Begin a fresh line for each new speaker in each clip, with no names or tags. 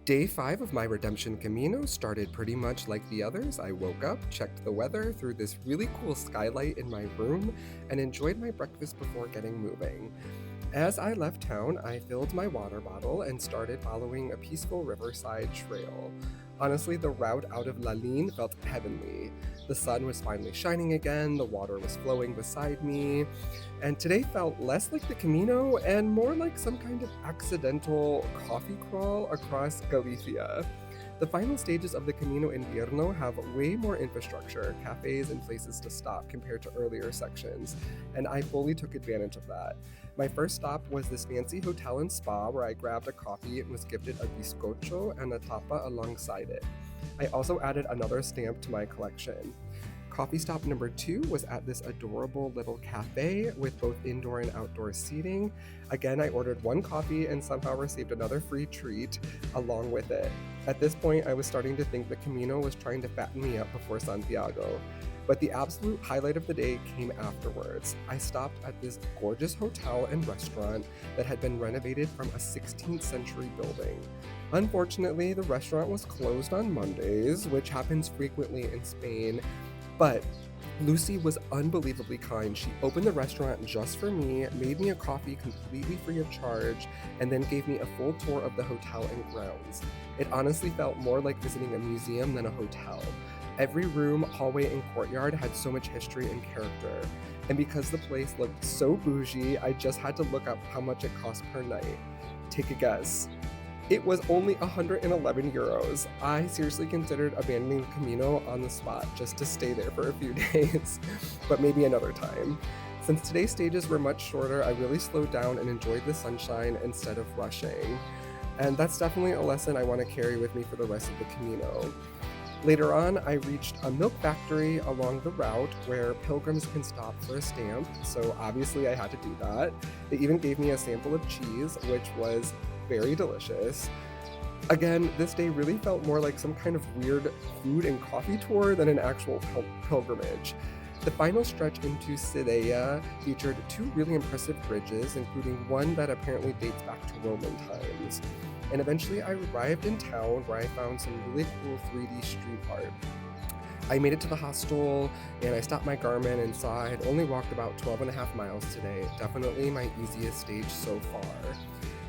Day 5 of my redemption Camino started pretty much like the others. I woke up, checked the weather through this really cool skylight in my room, and enjoyed my breakfast before getting moving. As I left town, I filled my water bottle and started following a peaceful riverside trail. Honestly, the route out of Lalin felt heavenly. The sun was finally shining again, the water was flowing beside me, and today felt less like the Camino and more like some kind of accidental coffee crawl across Galicia. The final stages of the Camino Invierno have way more infrastructure, cafes, and places to stop compared to earlier sections, and I fully took advantage of that. My first stop was this fancy hotel and spa where I grabbed a coffee and was gifted a bizcocho and a tapa alongside it. I also added another stamp to my collection. Coffee stop number 2 was at this adorable little cafe with both indoor and outdoor seating. Again, I ordered one coffee and somehow received another free treat along with it. At this point, I was starting to think the Camino was trying to fatten me up before Santiago. But the absolute highlight of the day came afterwards. I stopped at this gorgeous hotel and restaurant that had been renovated from a 16th century building. Unfortunately, the restaurant was closed on Mondays, which happens frequently in Spain, but Lucy was unbelievably kind. She opened the restaurant just for me, made me a coffee completely free of charge, and then gave me a full tour of the hotel and grounds. It honestly felt more like visiting a museum than a hotel. Every room, hallway, and courtyard had so much history and character. And because the place looked so bougie, I just had to look up how much it cost per night. Take a guess. It was only 111 euros. I seriously considered abandoning Camino on the spot just to stay there for a few days, but maybe another time. Since today's stages were much shorter, I really slowed down and enjoyed the sunshine instead of rushing. And that's definitely a lesson I want to carry with me for the rest of the Camino. Later on, I reached a milk factory along the route where pilgrims can stop for a stamp, so obviously I had to do that. They even gave me a sample of cheese, which was very delicious. Again, this day really felt more like some kind of weird food and coffee tour than an actual pilgrimage. The final stretch into Silleda featured two really impressive bridges, including one that apparently dates back to Roman times. And eventually I arrived in town where I found some really cool 3D street art. I made it to the hostel and I stopped my Garmin and saw I had only walked about 12 and a half miles today. Definitely my easiest stage so far.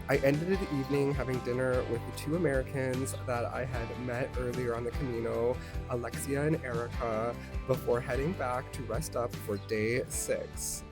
I ended the evening having dinner with the two Americans that I had met earlier on the Camino, Alexia and Erica, before heading back to rest up for day 6.